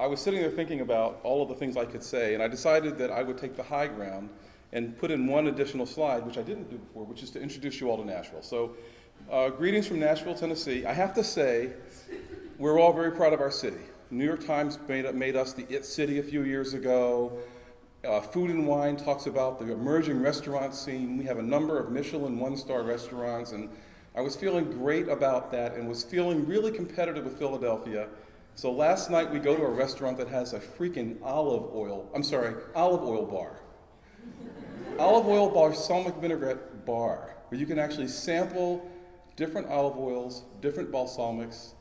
I was sitting there thinking about all of the things I could say, and I decided that I would take the high ground and put in one additional slide, which I didn't do before, which is to introduce you all to Nashville. So, greetings from Nashville, Tennessee. I have to say, we're all very proud of our city. New York Times made us the It City a few years ago. Food and Wine talks about the emerging restaurant scene. We have a number of Michelin one-star restaurants, and I was feeling great about that and was feeling really competitive with Philadelphia. So last night we go to a restaurant that has a freaking olive oil bar. Olive oil balsamic vinaigrette bar, where you can actually sample different olive oils, different balsamics.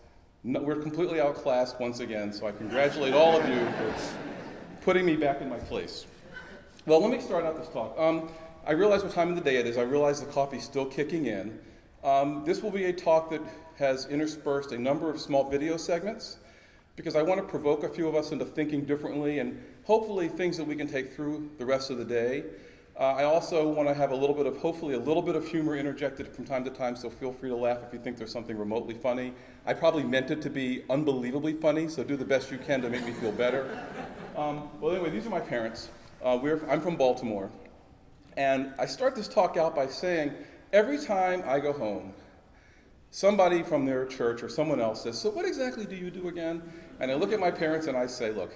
We're completely outclassed once again, so I congratulate all of you for putting me back in my place. Well, let me start out this talk. I realize what time of the day it is. I realize the coffee's still kicking in. This will be a talk that has interspersed a number of small video segments because I want to provoke a few of us into thinking differently and hopefully things that we can take through the rest of the day. I also want to have hopefully a little bit of humor interjected from time to time, so feel free to laugh if you think there's something remotely funny. I probably meant it to be unbelievably funny, so do the best you can to make me feel better. Well, anyway, these are my parents. I'm from Baltimore, and I start this talk out by saying, every time I go home, somebody from their church or someone else says, so what exactly do you do again? And I look at my parents and I say, look,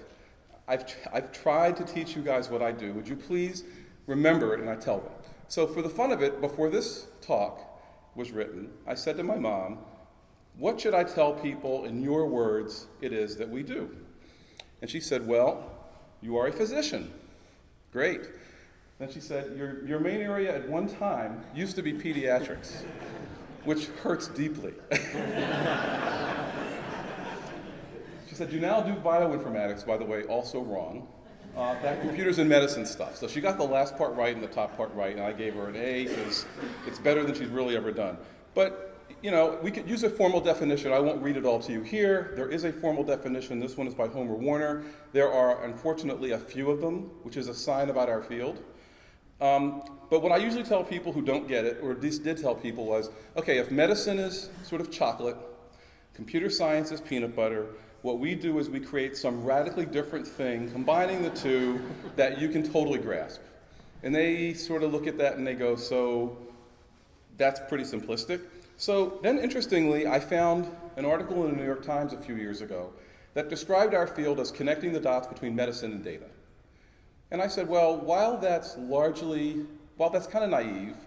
I've tried to teach you guys what I do. Would you please remember it? And I tell them. So for the fun of it, before this talk was written, I said to my mom, what should I tell people in your words it is that we do? And she said, well, you are a physician. Great. Then she said, your main area at one time used to be pediatrics, which hurts deeply. She said, you now do bioinformatics, by the way, also wrong. That computers and medicine stuff. So she got the last part right and the top part right, and I gave her an A because it's better than she's really ever done. But, you know, we could use a formal definition. I won't read it all to you here. There is a formal definition. This one is by Homer Warner. There are, unfortunately, a few of them, which is a sign about our field. But what I usually tell people who don't get it, or at least did tell people, was, okay, if medicine is sort of chocolate, computer science is peanut butter, what we do is we create some radically different thing, combining the two, that you can totally grasp. And they sort of look at that and they go, so that's pretty simplistic. So then, interestingly, I found an article in the New York Times a few years ago that described our field as connecting the dots between medicine and data. And I said, well, while that's kind of naive,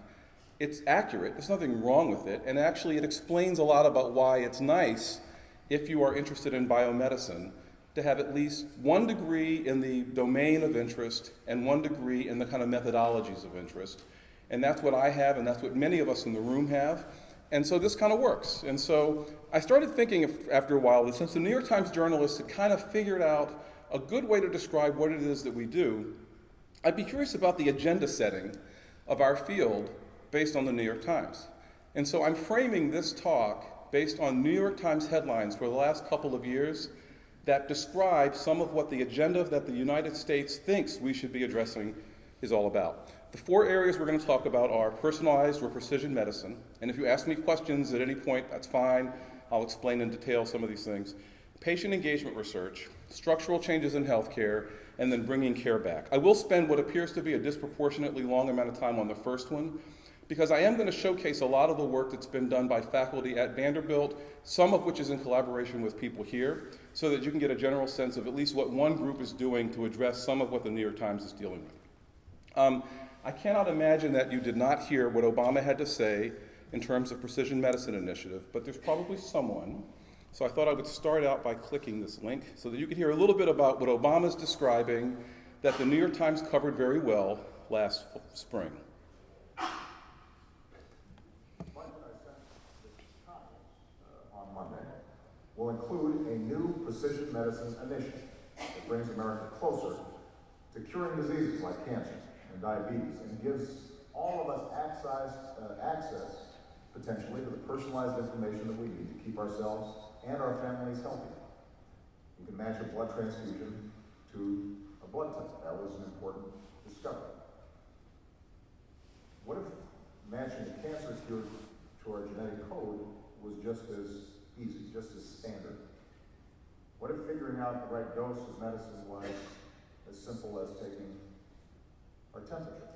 it's accurate, there's nothing wrong with it, and actually it explains a lot about why it's nice, if you are interested in biomedicine, to have at least one degree in the domain of interest and one degree in the kind of methodologies of interest. And that's what I have, and that's what many of us in the room have. And so this kind of works. And so I started thinking after a while that since the New York Times journalists had kind of figured out a good way to describe what it is that we do, I'd be curious about the agenda setting of our field based on the New York Times. And so I'm framing this talk based on New York Times headlines for the last couple of years that describe some of what the agenda that the United States thinks we should be addressing is all about. The four areas we're going to talk about are personalized or precision medicine. And if you ask me questions at any point, that's fine. I'll explain in detail some of these things. Patient engagement research, structural changes in healthcare, and then bringing care back. I will spend what appears to be a disproportionately long amount of time on the first one, because I am going to showcase a lot of the work that's been done by faculty at Vanderbilt, some of which is in collaboration with people here, so that you can get a general sense of at least what one group is doing to address some of what the New York Times is dealing with. I cannot imagine that you did not hear what Obama had to say in terms of precision medicine initiative, but there's probably someone. So I thought I would start out by clicking this link so that you could hear a little bit about what Obama's describing that the New York Times covered very well last spring. On Monday will include a new precision medicine initiative that brings America closer to curing diseases like cancer and diabetes and gives all of us access potentially to the personalized information that we need to keep ourselves and our families healthy. You can match a blood transfusion to a blood test. That was an important discovery. What if matching a cancer cure to our genetic code was just as easy, just as standard? What if figuring out the right dose of medicine was as simple as taking our temperature?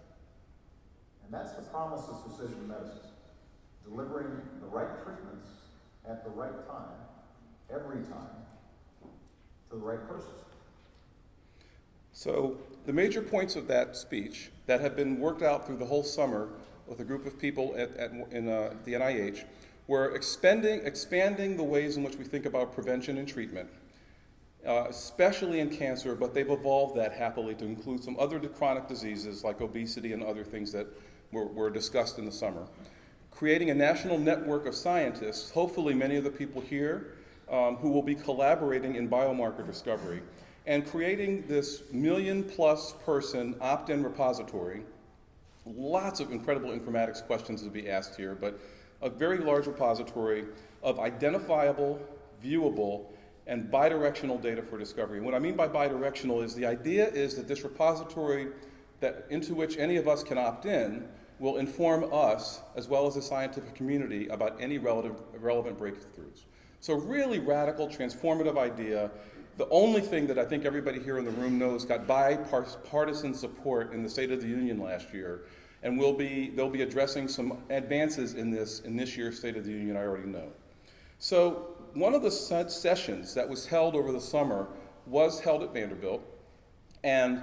And that's the promise of precision medicine, delivering the right treatments at the right time, every time, to the right person. So the major points of that speech that have been worked out through the whole summer with a group of people in the NIH were expanding the ways in which we think about prevention and treatment, especially in cancer, but they've evolved that happily to include some other chronic diseases like obesity and other things that were discussed in the summer. Creating a national network of scientists, hopefully many of the people here, who will be collaborating in biomarker discovery, and creating this million-plus person opt-in repository. Lots of incredible informatics questions to be asked here, but a very large repository of identifiable, viewable, and bidirectional data for discovery. And what I mean by bidirectional is the idea is that this repository into which any of us can opt in will inform us, as well as the scientific community, about any relevant breakthroughs. So really radical, transformative idea. The only thing that I think everybody here in the room knows got bipartisan support in the State of the Union last year, and they'll be addressing some advances in this year's State of the Union, I already know. So one of the sessions that was held over the summer was held at Vanderbilt, and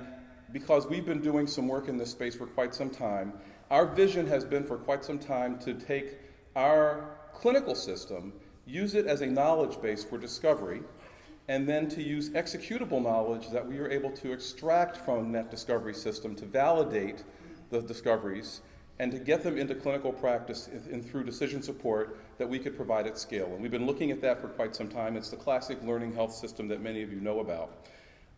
because we've been doing some work in this space for quite some time, our vision has been for quite some time to take our clinical system, use it as a knowledge base for discovery, and then to use executable knowledge that we are able to extract from that discovery system to validate the discoveries and to get them into clinical practice and through decision support that we could provide at scale. And we've been looking at that for quite some time. It's the classic learning health system that many of you know about.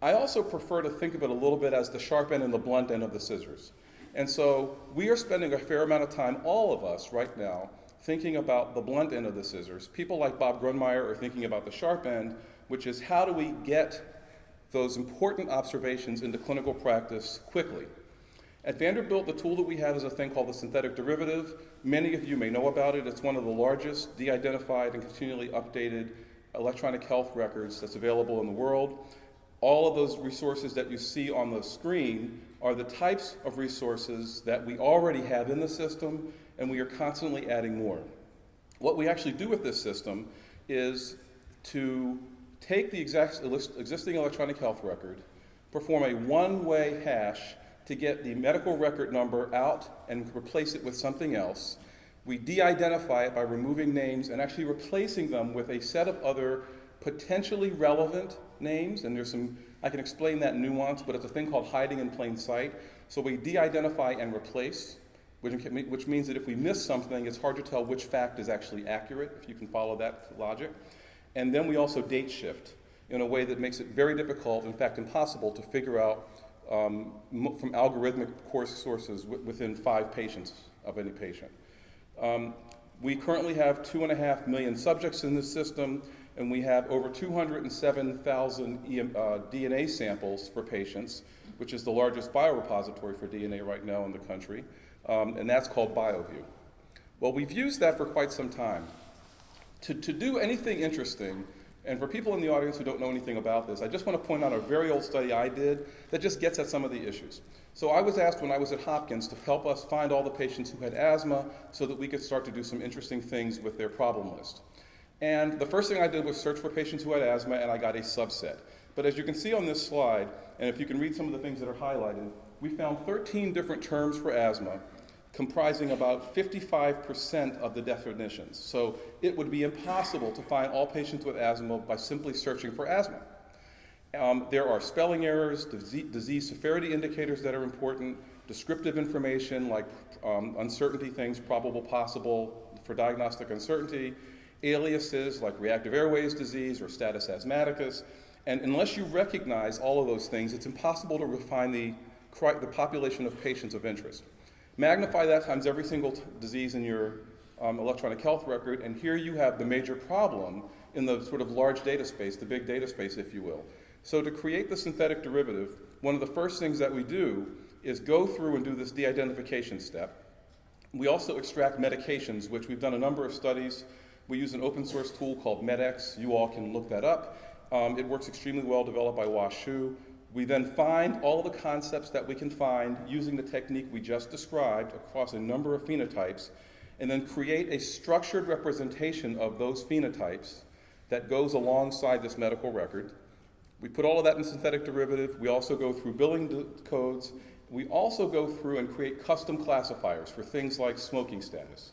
I also prefer to think of it a little bit as the sharp end and the blunt end of the scissors. And so we are spending a fair amount of time, all of us right now, thinking about the blunt end of the scissors. People like Bob Grunmeyer are thinking about the sharp end, which is how do we get those important observations into clinical practice quickly. At Vanderbilt, the tool that we have is a thing called the synthetic derivative. Many of you may know about it. It's one of the largest de-identified and continually updated electronic health records that's available in the world. All of those resources that you see on the screen are the types of resources that we already have in the system, and we are constantly adding more. What we actually do with this system is to take the existing electronic health record, perform a one-way hash to get the medical record number out and replace it with something else. We de-identify it by removing names and actually replacing them with a set of other potentially relevant names, and I can explain that nuance, but it's a thing called hiding in plain sight. So we de-identify and replace, which means that if we miss something, it's hard to tell which fact is actually accurate, if you can follow that logic. And then we also date shift in a way that makes it very difficult, in fact impossible, to figure out from algorithmic course sources within 5 patients of any patient. We currently have 2.5 million subjects in this system, and we have over 207,000 DNA samples for patients, which is the largest biorepository for DNA right now in the country, and that's called BioView. Well, we've used that for quite some time. To do anything interesting, and for people in the audience who don't know anything about this, I just want to point out a very old study I did that just gets at some of the issues. So I was asked when I was at Hopkins to help us find all the patients who had asthma so that we could start to do some interesting things with their problem list. And the first thing I did was search for patients who had asthma, and I got a subset. But as you can see on this slide, and if you can read some of the things that are highlighted, we found 13 different terms for asthma, comprising about 55% of the definitions. So it would be impossible to find all patients with asthma by simply searching for asthma. There are spelling errors, disease severity indicators that are important, descriptive information like uncertainty things, probable, possible for diagnostic uncertainty, aliases like reactive airways disease or status asthmaticus. And unless you recognize all of those things, it's impossible to refine the population of patients of interest. Magnify that times every single disease in your electronic health record, and here you have the major problem in the sort of large data space, the big data space, if you will. So to create the synthetic derivative, one of the first things that we do is go through and do this de-identification step. We also extract medications, which we've done a number of studies. We use an open source tool called MedX. You all can look that up. It works extremely well, developed by WashU. We then find all the concepts that we can find using the technique we just described across a number of phenotypes, and then create a structured representation of those phenotypes that goes alongside this medical record. We put all of that in synthetic derivative. We also go through billing codes. We also go through and create custom classifiers for things like smoking status.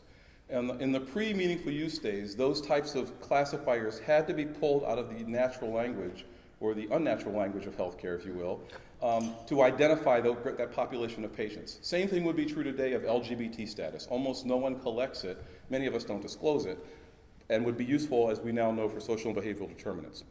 And in the pre-meaningful use days, those types of classifiers had to be pulled out of the natural language, or the unnatural language of healthcare, if you will, to identify that population of patients. Same thing would be true today of LGBT status. Almost no one collects it. Many of us don't disclose it, and would be useful, as we now know, for social and behavioral determinants.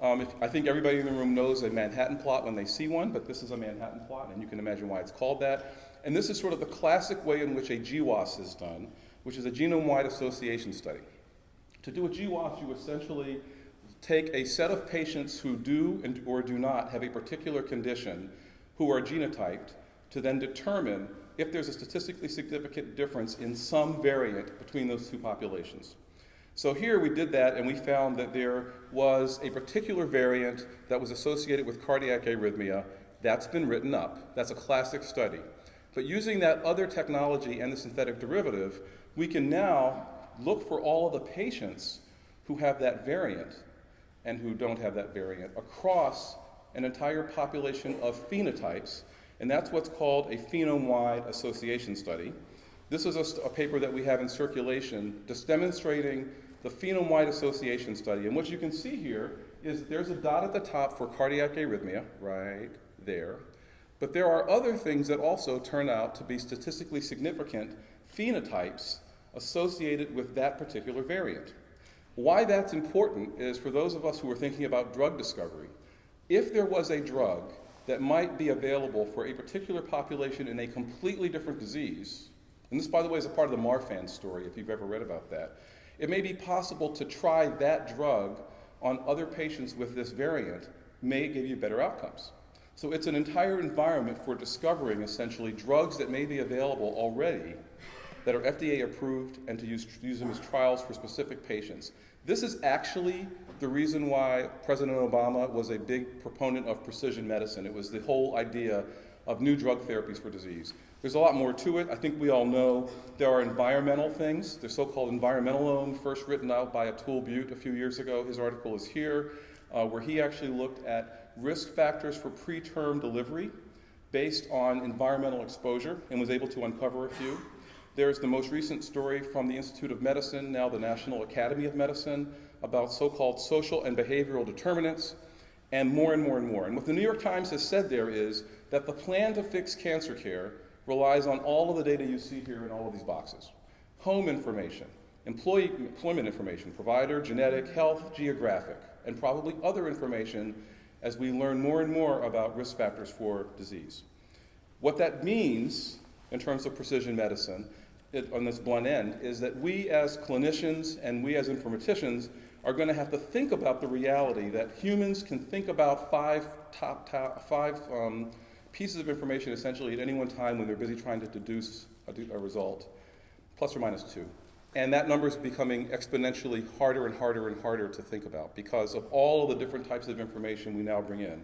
I think everybody in the room knows a Manhattan plot when they see one, but this is a Manhattan plot, and you can imagine why it's called that. And this is sort of the classic way in which a GWAS is done, which is a genome-wide association study. To do a GWAS, you essentially take a set of patients who do or do not have a particular condition who are genotyped to then determine if there's a statistically significant difference in some variant between those two populations. So here we did that, and we found that there was a particular variant that was associated with cardiac arrhythmia. That's been written up. That's a classic study. But using that other technology and the synthetic derivative, we can now look for all of the patients who have that variant and who don't have that variant across an entire population of phenotypes, and that's what's called a phenome-wide association study. This is a paper that we have in circulation just demonstrating the phenome-wide association study, and what you can see here is there's a dot at the top for cardiac arrhythmia, right there, but there are other things that also turn out to be statistically significant phenotypes associated with that particular variant. Why that's important is for those of us who are thinking about drug discovery. If there was a drug that might be available for a particular population in a completely different disease, and this, by the way, is a part of the Marfan story, if you've ever read about that, it may be possible to try that drug on other patients with this variant, may give you better outcomes. So it's an entire environment for discovering, essentially, drugs that may be available already that are FDA approved, and to use them as trials for specific patients. This is actually the reason why President Obama was a big proponent of precision medicine. It was the whole idea of new drug therapies for disease. There's a lot more to it. I think we all know there are environmental things. The so-called environmentalome, first written out by Atul Butte a few years ago. His article is here, where he actually looked at risk factors for preterm delivery based on environmental exposure and was able to uncover a few. There's the most recent story from the Institute of Medicine, now the National Academy of Medicine, about so-called social and behavioral determinants, and more and more and more. And what the New York Times has said there is that the plan to fix cancer care relies on all of the data you see here in all of these boxes. Home information, employment information, provider, genetic, health, geographic, and probably other information as we learn more and more about risk factors for disease. What that means in terms of precision medicine on this blunt end is that we as clinicians and we as informaticians are going to have to think about the reality that humans can think about five pieces of information essentially at any one time when they're busy trying to deduce a result, plus or minus 2. And that number is becoming exponentially harder and harder and harder to think about because of all of the different types of information we now bring in.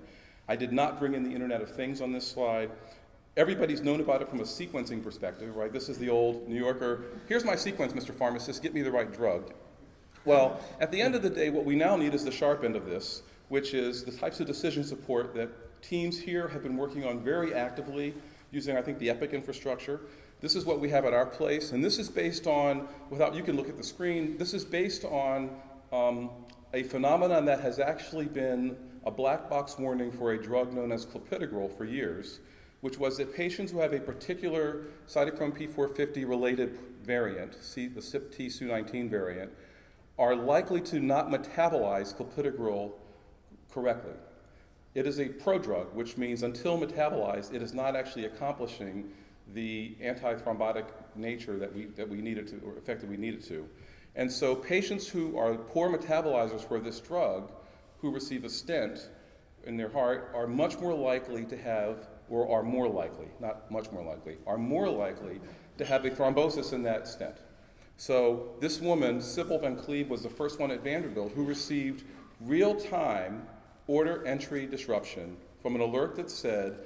I did not bring in the Internet of Things on this slide. Everybody's known about it from a sequencing perspective, right? This is the old New Yorker, here's my sequence, Mr. Pharmacist, get me the right drug. Well, at the end of the day, what we now need is the sharp end of this, which is the types of decision support that teams here have been working on very actively using, I think, the EPIC infrastructure. This is what we have at our place, and this is based on, you can look at the screen, this is based on a phenomenon that has actually been a black box warning for a drug known as clopidogrel for years, which was that patients who have a particular cytochrome P450 related variant, the CYP-T219 variant, are likely to not metabolize clopidogrel correctly. It is a prodrug, which means until metabolized, it is not actually accomplishing the antithrombotic nature that we needed to, or effect that we needed to. And so patients who are poor metabolizers for this drug, who receive a stent in their heart, are much more likely to have, or are more likely, not much more likely, are more likely to have a thrombosis in that stent. So this woman, Sybil Van Cleve, was the first one at Vanderbilt who received real-time order entry disruption from an alert that said,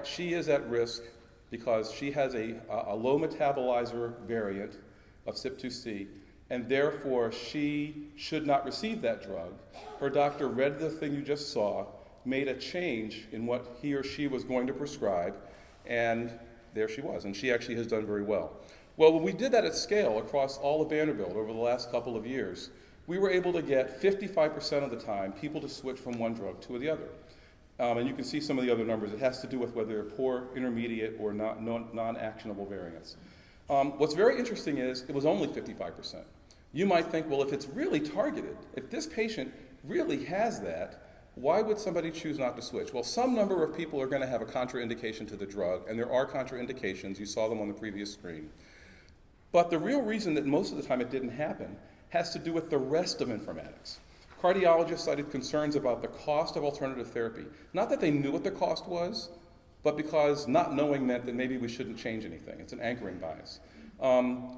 she is at risk because she has a low metabolizer variant of CYP2C, and therefore she should not receive that drug. Her doctor read the thing you just saw, made a change in what he or she was going to prescribe, and there she was, and she actually has done very well. Well, when we did that at scale across all of Vanderbilt over the last couple of years, we were able to get 55% of the time people to switch from one drug to the other. And you can see some of the other numbers. It has to do with whether they're poor, intermediate, or non-actionable variants. What's very interesting is it was only 55%. You might think, well, if it's really targeted, if this patient really has that, why would somebody choose not to switch? Well, some number of people are going to have a contraindication to the drug, and there are contraindications. You saw them on the previous screen. But the real reason that most of the time it didn't happen has to do with the rest of informatics. Cardiologists cited concerns about the cost of alternative therapy. Not that they knew what the cost was, but because not knowing meant that maybe we shouldn't change anything. It's an anchoring bias.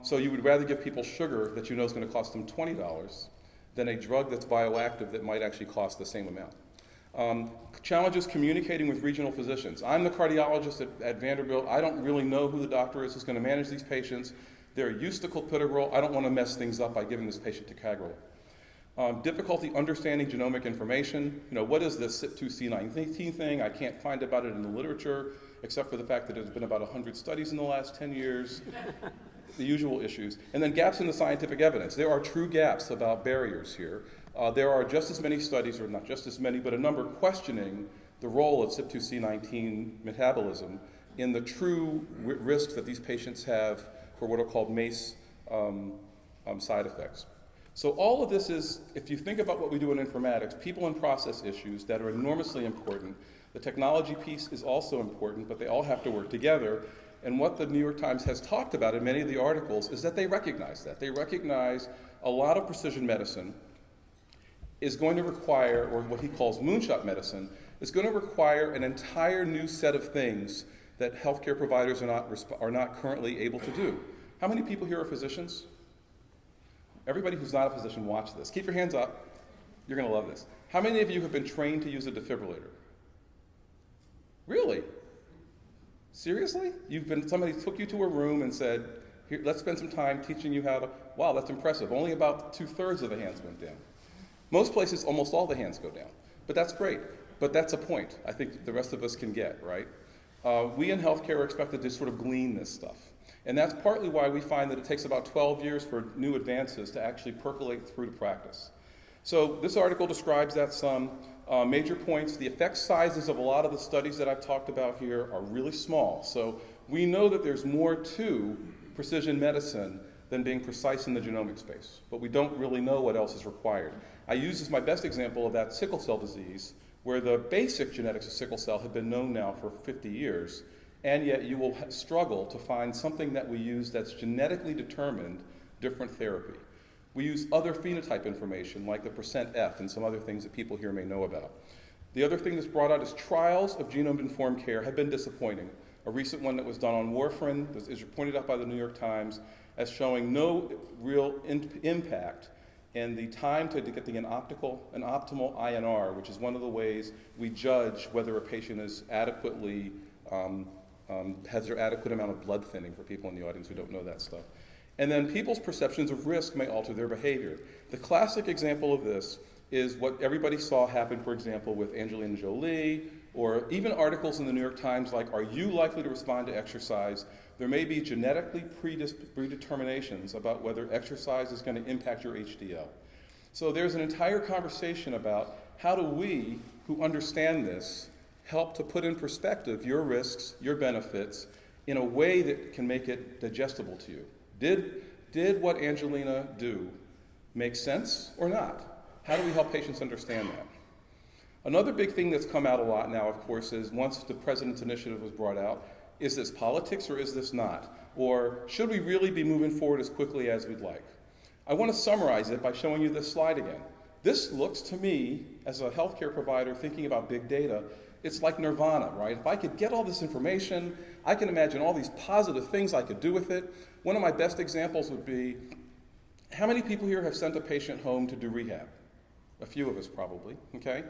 So you would rather give people sugar that you know is going to cost them $20 than a drug that's bioactive that might actually cost the same amount. Challenges communicating with regional physicians. I'm the cardiologist at Vanderbilt. I don't really know who the doctor is who's going to manage these patients. They're used to clopidogrel. I don't want to mess things up by giving this patient ticagrelor. Difficulty understanding genomic information. What is this CYP2C19 thing? I can't find about it in the literature, except for the fact that there's been about 100 studies in the last 10 years. The usual issues. And then gaps in the scientific evidence. There are true gaps about barriers here. There are just as many studies, or not just as many, but a number questioning the role of CYP2C19 metabolism in the true risks that these patients have for what are called MACE side effects. So all of this is, if you think about what we do in informatics, people and process issues that are enormously important. The technology piece is also important, but they all have to work together. And what the New York Times has talked about in many of the articles is that they recognize that. They recognize a lot of precision medicine is going to require, or what he calls moonshot medicine, is going to require an entire new set of things that healthcare providers are not currently able to do. How many people here are physicians? Everybody who's not a physician, watch this. Keep your hands up. You're going to love this. How many of you have been trained to use a defibrillator? Really? Seriously? Somebody took you to a room and said, here, let's spend some time teaching you how to, wow, that's impressive. Only about 2/3 of the hands went down. Most places, almost all the hands go down. But that's great. But that's a point I think the rest of us can get, right? We in healthcare are expected to sort of glean this stuff. And that's partly why we find that it takes about 12 years for new advances to actually percolate through to practice. So this article describes that some major points. The effect sizes of a lot of the studies that I've talked about here are really small. So we know that there's more to precision medicine than being precise in the genomic space. But we don't really know what else is required. I use as my best example of that sickle cell disease, where the basic genetics of sickle cell have been known now for 50 years. And yet you will struggle to find something that we use that's genetically determined different therapy. We use other phenotype information like the %F and some other things that people here may know about. The other thing that's brought out is trials of genome-informed care have been disappointing. A recent one that was done on warfarin is pointed out by the New York Times as showing no real impact in the time to get an optimal INR, which is one of the ways we judge whether a patient is adequately has their adequate amount of blood thinning for people in the audience who don't know that stuff. And then people's perceptions of risk may alter their behavior. The classic example of this is what everybody saw happen, for example, with Angelina Jolie, or even articles in the New York Times like, are you likely to respond to exercise? There may be genetically predeterminations about whether exercise is going to impact your HDL. So there's an entire conversation about how do we, who understand this, help to put in perspective your risks, your benefits, in a way that can make it digestible to you. Did what Angelina do make sense or not? How do we help patients understand that? Another big thing that's come out a lot now, of course, is once the president's initiative was brought out, is this politics or is this not? Or should we really be moving forward as quickly as we'd like? I want to summarize it by showing you this slide again. This looks to me, as a healthcare provider thinking about big data, it's like nirvana, right? If I could get all this information, I can imagine all these positive things I could do with it. One of my best examples would be, how many people here have sent a patient home to do rehab? A few of us probably, okay?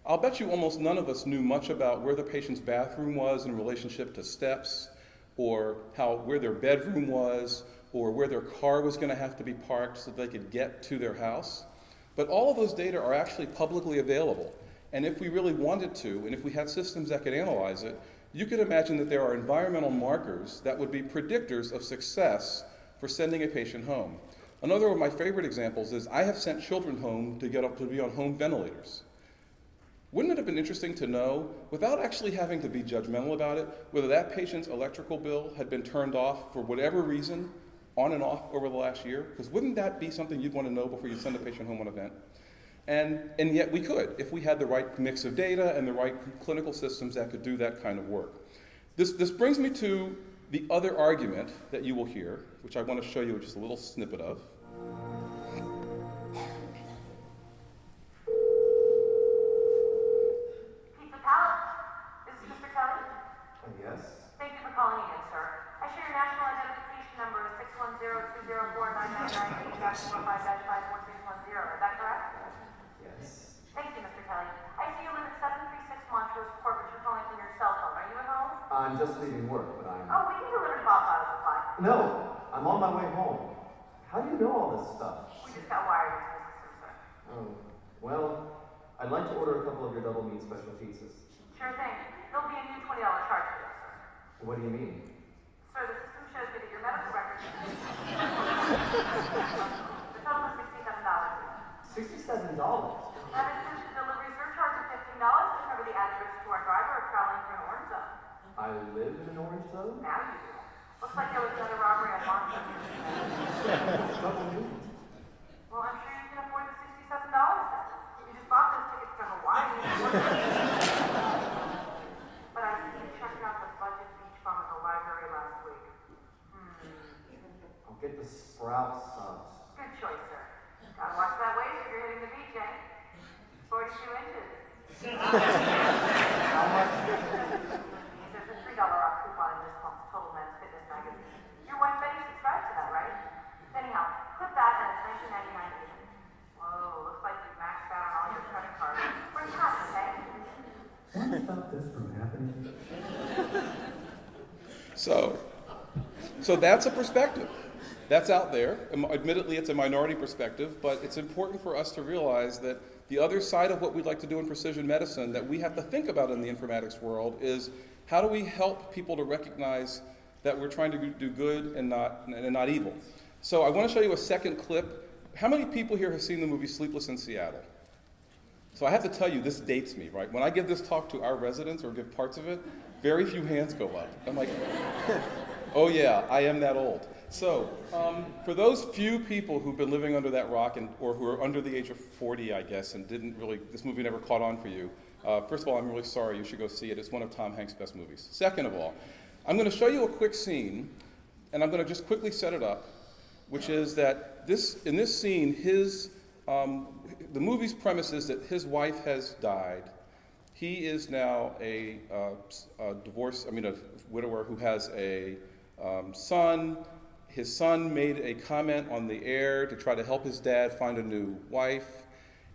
I'll bet you almost none of us knew much about where the patient's bathroom was in relationship to steps, or where their bedroom was, or where their car was going to have to be parked so they could get to their house. But all of those data are actually publicly available. And if we really wanted to, and if we had systems that could analyze it, you could imagine that there are environmental markers that would be predictors of success for sending a patient home. Another of my favorite examples is I have sent children home to be on home ventilators. Wouldn't it have been interesting to know, without actually having to be judgmental about it, whether that patient's electrical bill had been turned off for whatever reason, on and off over the last year? Because wouldn't that be something you'd want to know before you send a patient home on a vent? And yet we could, if we had the right mix of data and the right clinical systems that could do that kind of work. This brings me to the other argument that you will hear, which I want to show you just a little snippet of. Yes. Thank you for calling in, sir. I share your national identification number is 610-204-999-4-5-54610. Is that correct? Yes. Thank you, Mr. Kelly. I see you live at 736 Montrose Court, but you're calling from your cell phone. Are you at home? I'm just leaving work, but I'm... Oh, we can deliver to Bob's Auto Supply. No, I'm on my way home. How do you know all this stuff? We just got wired into the system, sir. Oh, well, I'd like to order a couple of your double meat special pizzas. Sure thing. There'll be a new $20 charge for this, sir. What do you mean? Sir, the system shows me that your medical records... the total is $67. $67? That includes the delivery surcharge of $15 to cover the added risk to our driver of traveling through an orange zone. I live in an orange zone? Now you do. Looks like there was another robbery on Market. Double meat. Well, I'm sure you can afford the $67 then. You just bought those tickets from Hawaii. But I see you checked out the budget beach bum at the library last week. I'll get the sprout subs. Good choice, sir. Gotta watch that waist if you're hitting the beach, eh? 42 inches. How much? There's a $3 off coupon in this month's Total Men's Fitness magazine. Your wife Betty subscribed to that, right? Anyhow, clip that and it's $19.99 even. Whoa, looks like you've maxed out on all your credit cards. Bring cash, okay? Want to stop this from happening? So that's a perspective. That's out there. Admittedly, it's a minority perspective, but it's important for us to realize that the other side of what we'd like to do in precision medicine that we have to think about in the informatics world is how do we help people to recognize that we're trying to do good and not evil. So I want to show you a second clip. How many people here have seen the movie Sleepless in Seattle? So I have to tell you, this dates me, right? When I give this talk to our residents or give parts of it, very few hands go up. I'm like, oh yeah, I am that old. So for those few people who've been living under that rock or who are under the age of 40, I guess, and this movie never caught on for you, first of all, I'm really sorry. You should go see it. It's one of Tom Hanks' best movies. Second of all, I'm going to show you a quick scene, and I'm going to just quickly set it up, which is that in this scene, the movie's premise is that his wife has died. He is now a widower who has a son. His son made a comment on the air to try to help his dad find a new wife.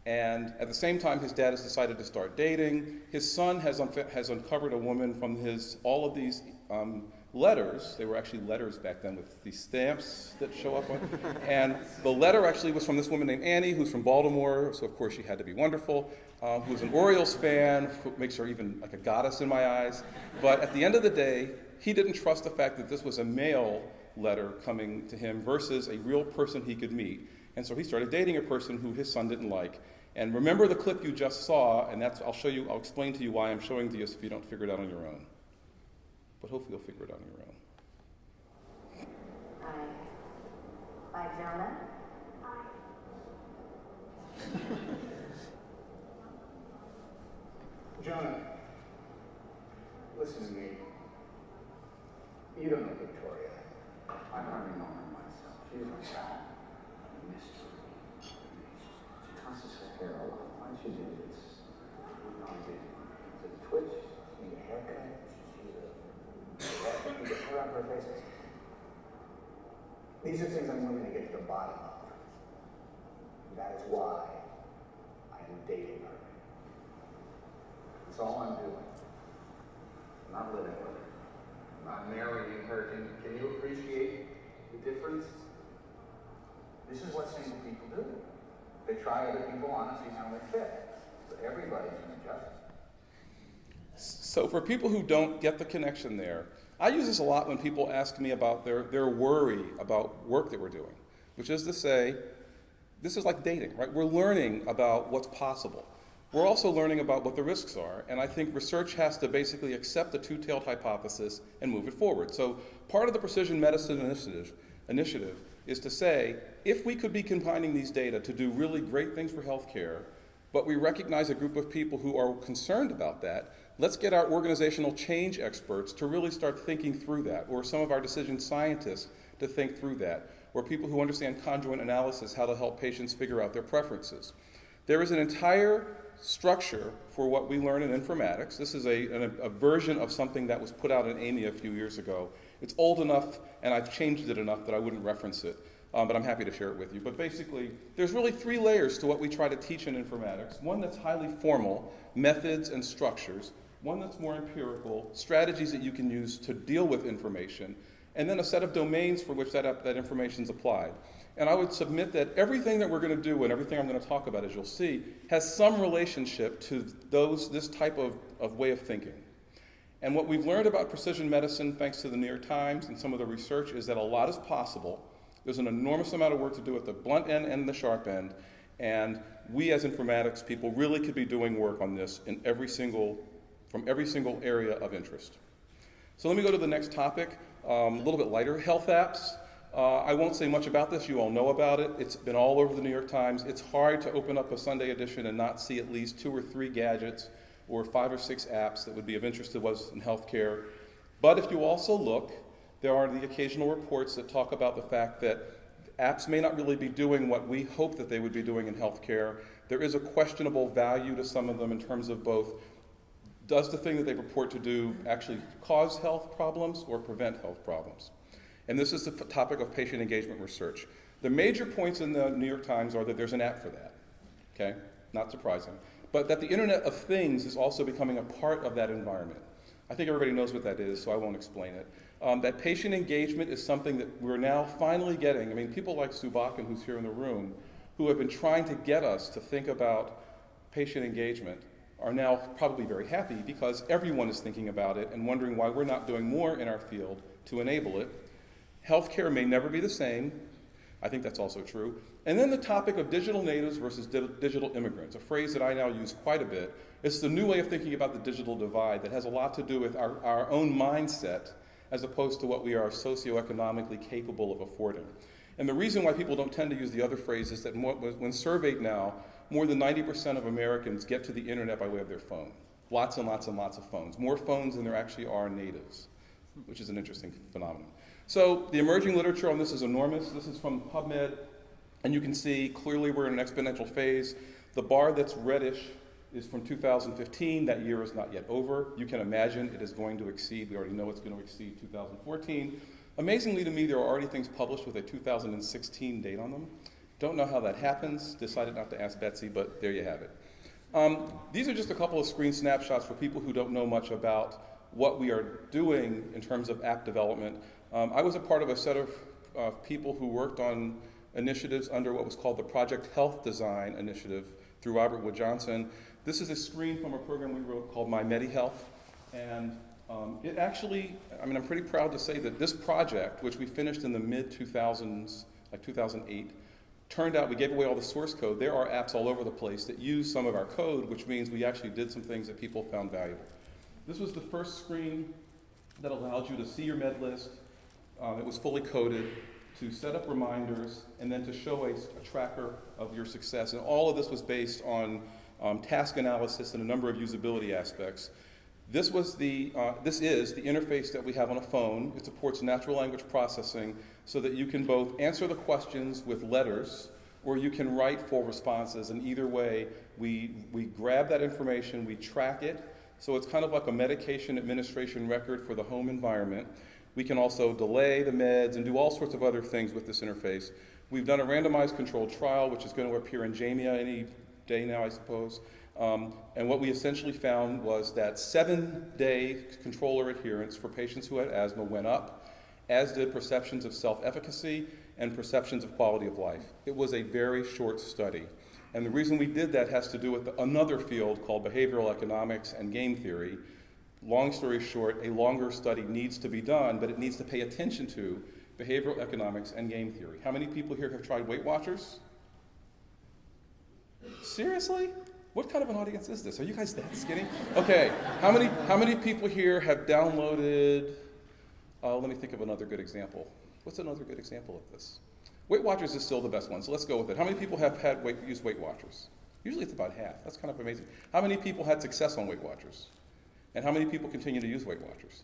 And at the same time, his dad has decided to start dating. His son has uncovered a woman from all of these letters. They were actually letters back then with these stamps that show up on. And the letter actually was from this woman named Annie, who's from Baltimore, so of course she had to be wonderful, who's an Orioles fan, who makes her even like a goddess in my eyes. But at the end of the day, he didn't trust the fact that this was a male letter coming to him versus a real person he could meet. And so he started dating a person who his son didn't like. And remember the clip you just saw, and I'll explain to you why I'm showing to you if you don't figure it out on your own. But hopefully you'll figure it out on your own. Hi, Jonah. Jonah, listen to me. You don't know Victoria. I've already known her myself. She's my child. I missed her. She tosses her hair a lot. Why does she do this? No idea. Is it a twitch? She need a haircut. She's a hair on her face. These are things I'm willing to get to the bottom of. That is why I dating her. That's all I'm doing. I'm not living with her. I'm not marrying her. Can you appreciate the difference? This is what single people do. They try other people on and see how they fit. But everybody's an adjustment. So for people who don't get the connection there, I use this a lot when people ask me about their worry about work that we're doing, which is to say, this is like dating, right? We're learning about what's possible. We're also learning about what the risks are, and I think research has to basically accept the two-tailed hypothesis and move it forward. So part of the precision medicine initiative is to say, if we could be combining these data to do really great things for healthcare, but we recognize a group of people who are concerned about that, let's get our organizational change experts to really start thinking through that, or some of our decision scientists to think through that, or people who understand conjoint analysis, how to help patients figure out their preferences. There is an entire structure for what we learn in informatics. This is a version of something that was put out in AMI a few years ago. It's old enough, and I've changed it enough that I wouldn't reference it, but I'm happy to share it with you. But basically, there's really 3 layers to what we try to teach in informatics. One that's highly formal, methods and structures. One that's more empirical, strategies that you can use to deal with information, and then a set of domains for which that information is applied. And I would submit that everything that we're going to do and everything I'm going to talk about, as you'll see, has some relationship to this type of way of thinking. And what we've learned about precision medicine, thanks to the New York Times and some of the research, is that a lot is possible. There's an enormous amount of work to do at the blunt end and the sharp end, and we as informatics people really could be doing work on this in from every single area of interest. So let me go to the next topic, a little bit lighter, health apps. I won't say much about this, you all know about it. It's been all over the New York Times. It's hard to open up a Sunday edition and not see at least 2 or 3 gadgets or 5 or 6 apps that would be of interest to us in healthcare. But if you also look, there are the occasional reports that talk about the fact that apps may not really be doing what we hope that they would be doing in healthcare. There is a questionable value to some of them in terms of both, does the thing that they purport to do actually cause health problems or prevent health problems? And this is the topic of patient engagement research. The major points in the New York Times are that there's an app for that, okay? Not surprising. But that the Internet of Things is also becoming a part of that environment. I think everybody knows what that is, so I won't explain it. That patient engagement is something that we're now finally getting. I mean, people like Sue Bakken, who's here in the room, who have been trying to get us to think about patient engagement, are now probably very happy because everyone is thinking about it and wondering why we're not doing more in our field to enable it. Healthcare may never be the same. I think that's also true. And then the topic of digital natives versus digital immigrants, a phrase that I now use quite a bit. It's the new way of thinking about the digital divide that has a lot to do with our own mindset as opposed to what we are socioeconomically capable of affording. And the reason why people don't tend to use the other phrase is that when surveyed now, more than 90% of Americans get to the internet by way of their phone. Lots and lots and lots of phones. More phones than there actually are natives, which is an interesting phenomenon. So the emerging literature on this is enormous. This is from PubMed, and you can see clearly we're in an exponential phase. The bar that's reddish is from 2015. That year is not yet over. You can imagine it is going to exceed, we already know it's going to exceed 2014. Amazingly to me, there are already things published with a 2016 date on them. Don't know how that happens. Decided not to ask Betsy, but there you have it. These are just a couple of screen snapshots for people who don't know much about what we are doing in terms of app development. I was a part of a set of people who worked on initiatives under what was called the Project Health Design Initiative through Robert Wood Johnson. This is a screen from a program we wrote called My MediHealth. And it actually, I'm pretty proud to say that this project, which we finished in the mid-2000s, like 2008, turned out we gave away all the source code. There are apps all over the place that use some of our code, which means we actually did some things that people found valuable. This was the first screen that allowed you to see your med list. It was fully coded, to set up reminders, and then to show a tracker of your success. And all of this was based on task analysis and a number of usability aspects. This is the interface that we have on a phone. It supports natural language processing so that you can both answer the questions with letters or you can write full responses. And either way, we grab that information, we track it. So it's kind of like a medication administration record for the home environment. We can also delay the meds and do all sorts of other things with this interface. We've done a randomized controlled trial, which is going to appear in JAMIA any day now, I suppose. And what we essentially found was that 7-day controller adherence for patients who had asthma went up, as did perceptions of self-efficacy and perceptions of quality of life. It was a very short study. And the reason we did that has to do with another field called behavioral economics and game theory. Long story short, a longer study needs to be done, but it needs to pay attention to behavioral economics and game theory. How many people here have tried Weight Watchers? Seriously? What kind of an audience is this? Are you guys that skinny? Okay, how many people here have downloaded, let me think of another good example. What's another good example of this? Weight Watchers is still the best one, so let's go with it. How many people have used Weight Watchers? Usually it's about half. That's kind of amazing. How many people had success on Weight Watchers? And how many people continue to use Weight Watchers?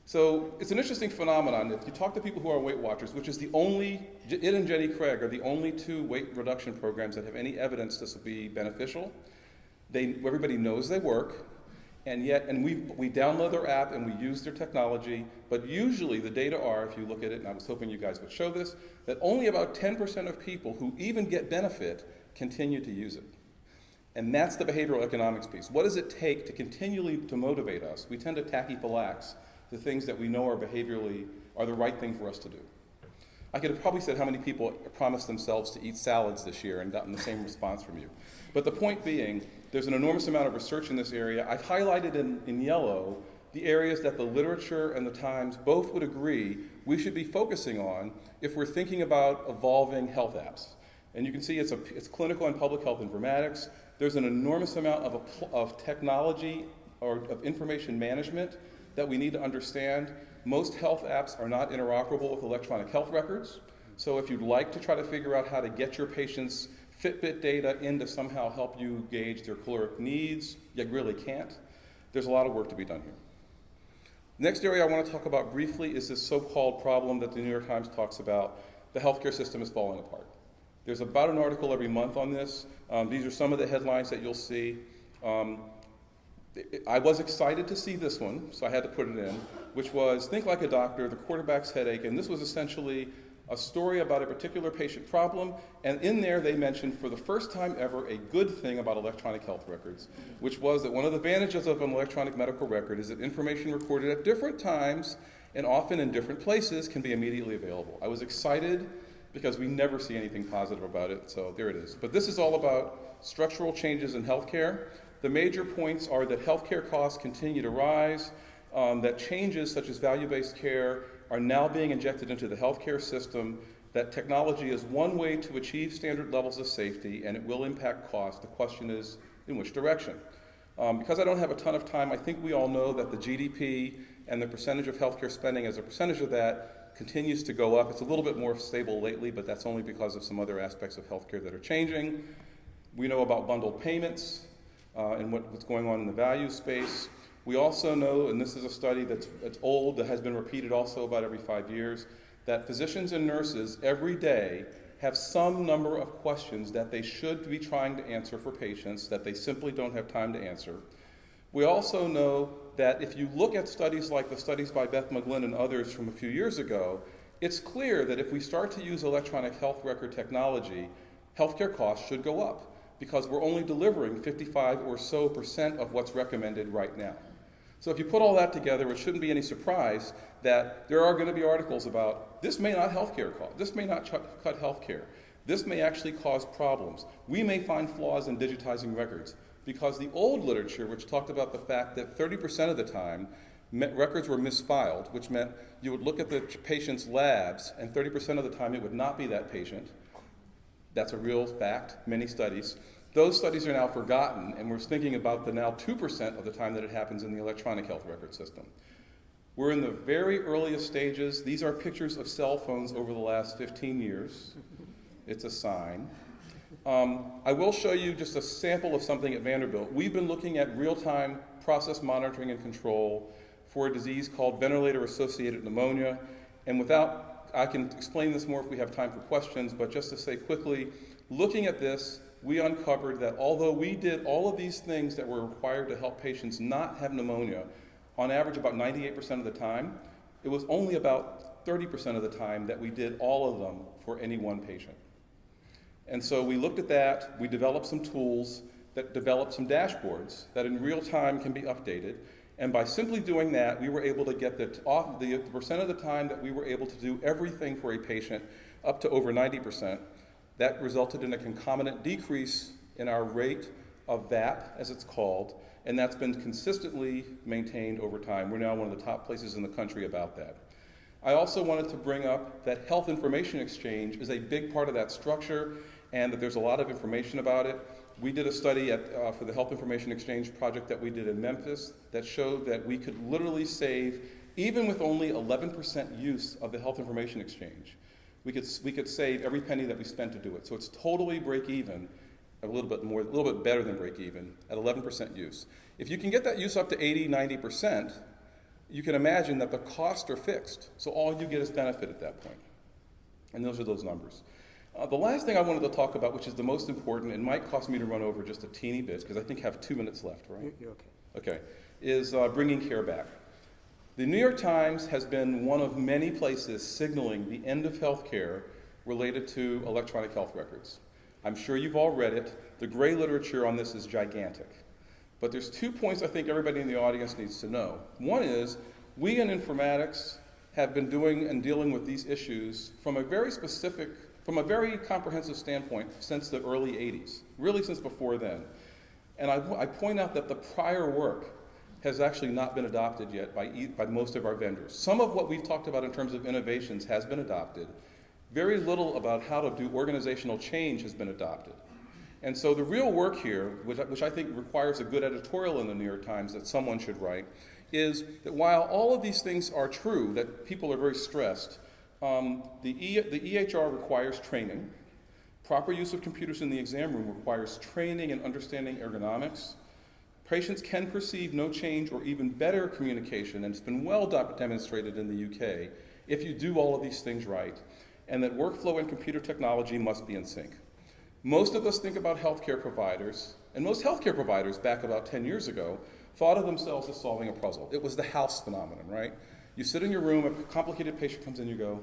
So it's an interesting phenomenon. If you talk to people who are Weight Watchers, which is the only, it and Jenny Craig are the only 2 weight reduction programs that have any evidence this will be beneficial. Everybody knows they work, and we download their app and we use their technology, but usually the data are, if you look at it, and I was hoping you guys would show this, that only about 10% of people who even get benefit continue to use it. And that's the behavioral economics piece. What does it take to continually to motivate us? We tend to tachyphylax the things that we know are behaviorally are the right thing for us to do. I could have probably said how many people promised themselves to eat salads this year and gotten the same response from you. But the point being, there's an enormous amount of research in this area. I've highlighted in yellow the areas that the literature and the Times both would agree we should be focusing on if we're thinking about evolving health apps. And you can see it's clinical and public health informatics. There's an enormous amount of technology or of information management that we need to understand. Most health apps are not interoperable with electronic health records. So if you'd like to try to figure out how to get your patient's Fitbit data in to somehow help you gauge their caloric needs, you really can't. There's a lot of work to be done here. Next area I want to talk about briefly is this so-called problem that the New York Times talks about. The healthcare system is falling apart. There's about an article every month on this. These are some of the headlines that you'll see. I was excited to see this one, so I had to put it in, which was Think Like a Doctor, the quarterback's headache, and this was essentially a story about a particular patient problem, and in there they mentioned for the first time ever a good thing about electronic health records, which was that one of the advantages of an electronic medical record is that information recorded at different times and often in different places can be immediately available. I was excited because we never see anything positive about it, so there it is. But this is all about structural changes in healthcare. The major points are that healthcare costs continue to rise, that changes such as value-based care are now being injected into the healthcare system, that technology is one way to achieve standard levels of safety, and it will impact cost. The question is, in which direction? Because I don't have a ton of time, I think we all know that the GDP and the percentage of healthcare spending as a percentage of that continues to go up. It's a little bit more stable lately, but that's only because of some other aspects of healthcare that are changing. We know about bundled payments and what's going on in the value space. We also know, and this is a study that's old, that has been repeated also about every 5 years, that physicians and nurses every day have some number of questions that they should be trying to answer for patients that they simply don't have time to answer. We also know that if you look at studies like the studies by Beth McGlynn and others from a few years ago, it's clear that if we start to use electronic health record technology, healthcare costs should go up because we're only delivering 55% or so of what's recommended right now. So if you put all that together, it shouldn't be any surprise that there are going to be articles about this may not healthcare cost, this may not cut healthcare, this may actually cause problems. We may find flaws in digitizing records because the old literature, which talked about the fact that 30% of the time records were misfiled, which meant you would look at the patient's labs and 30% of the time it would not be that patient. That's a real fact, many studies. Those studies are now forgotten, and we're thinking about the now 2% of the time that it happens in the electronic health record system. We're in the very earliest stages. These are pictures of cell phones over the last 15 years. It's a sign. I will show you just a sample of something at Vanderbilt. We've been looking at real-time process monitoring and control for a disease called ventilator-associated pneumonia. And I can explain this more if we have time for questions, but just to say quickly, looking at this, we uncovered that although we did all of these things that were required to help patients not have pneumonia, on average about 98% of the time, it was only about 30% of the time that we did all of them for any one patient. And so we looked at that, we developed some tools that developed some dashboards that in real time can be updated. And by simply doing that, we were able to get the percent of the time that we were able to do everything for a patient up to over 90%. That resulted in a concomitant decrease in our rate of VAP, as it's called, and that's been consistently maintained over time. We're now one of the top places in the country about that. I also wanted to bring up that health information exchange is a big part of that structure, and that there's a lot of information about it. We did a study for the Health Information Exchange project that we did in Memphis that showed that we could literally save, even with only 11% use of the Health Information Exchange, we could save every penny that we spent to do it. So it's totally break even, a little bit better than break even at 11% use. If you can get that use up to 80, 90%, you can imagine that the costs are fixed. So all you get is benefit at that point. And those are those numbers. The last thing I wanted to talk about, which is the most important, and might cost me to run over just a teeny bit, because I think I have 2 minutes left, right? You're okay. Okay, is bringing care back. The New York Times has been one of many places signaling the end of healthcare related to electronic health records. I'm sure you've all read it. The gray literature on this is gigantic. But there's 2 points I think everybody in the audience needs to know. One is, we in informatics have been doing and dealing with these issues from a very comprehensive standpoint since the early 80s, really since before then. And I point out that the prior work has actually not been adopted yet by most of our vendors. Some of what we've talked about in terms of innovations has been adopted. Very little about how to do organizational change has been adopted. And so the real work here, which I think requires a good editorial in the New York Times that someone should write, is that while all of these things are true, that people are very stressed, the EHR requires training. Proper use of computers in the exam room requires training and understanding ergonomics. Patients can perceive no change or even better communication, and it's been well demonstrated in the UK, if you do all of these things right, and that workflow and computer technology must be in sync. Most of us think about healthcare providers, and most healthcare providers back about 10 years ago thought of themselves as solving a puzzle. It was the house phenomenon, right? You sit in your room, a complicated patient comes in, you go,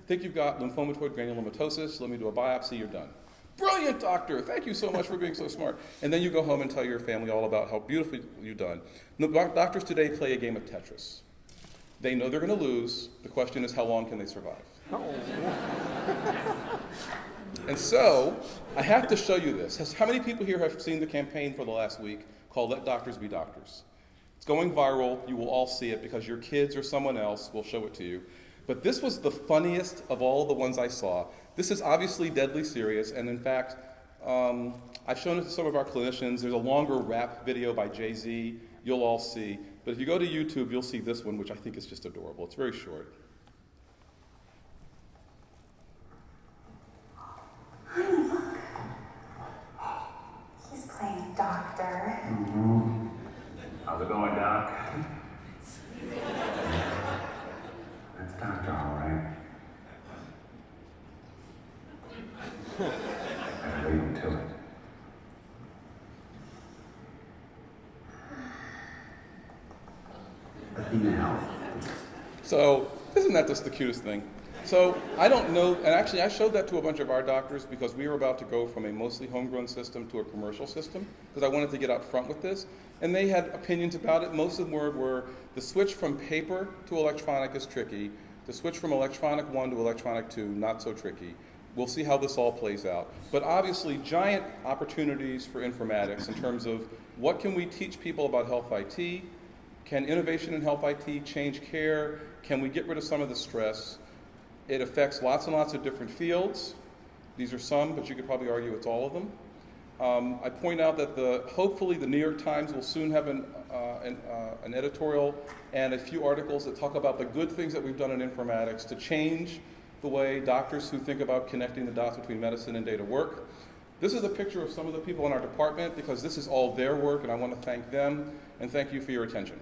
think you've got lymphomatoid granulomatosis, let me do a biopsy, you're done. Brilliant, doctor, thank you so much for being so smart. And then you go home and tell your family all about how beautifully you've done. Doctors today play a game of Tetris. They know they're going to lose. The question is, how long can they survive? And so, I have to show you this. How many people here have seen the campaign for the last week called Let Doctors Be Doctors? It's going viral. You will all see it because your kids or someone else will show it to you. But this was the funniest of all the ones I saw. This is obviously deadly serious, and in fact, I've shown it to some of our clinicians. There's a longer rap video by Jay-Z you'll all see. But if you go to YouTube, you'll see this one, which I think is just adorable. It's very short. Honey, look. He's playing doctor. Mm-hmm. How's it going, Doc? That's Doctor, all right. I leave him to it. Athena Health. So, isn't that just the cutest thing? So, I don't know, and actually I showed that to a bunch of our doctors because we were about to go from a mostly homegrown system to a commercial system, because I wanted to get out front with this, and they had opinions about it. Most of them were the switch from paper to electronic is tricky, the switch from electronic 1 to electronic 2, not so tricky. We'll see how this all plays out. But obviously, giant opportunities for informatics in terms of what can we teach people about health IT? Can innovation in health IT change care? Can we get rid of some of the stress? It affects lots and lots of different fields. These are some, but you could probably argue it's all of them. I point out that hopefully the New York Times will soon have an editorial and a few articles that talk about the good things that we've done in informatics to change the way doctors who think about connecting the dots between medicine and data work. This is a picture of some of the people in our department because this is all their work, and I want to thank them and thank you for your attention.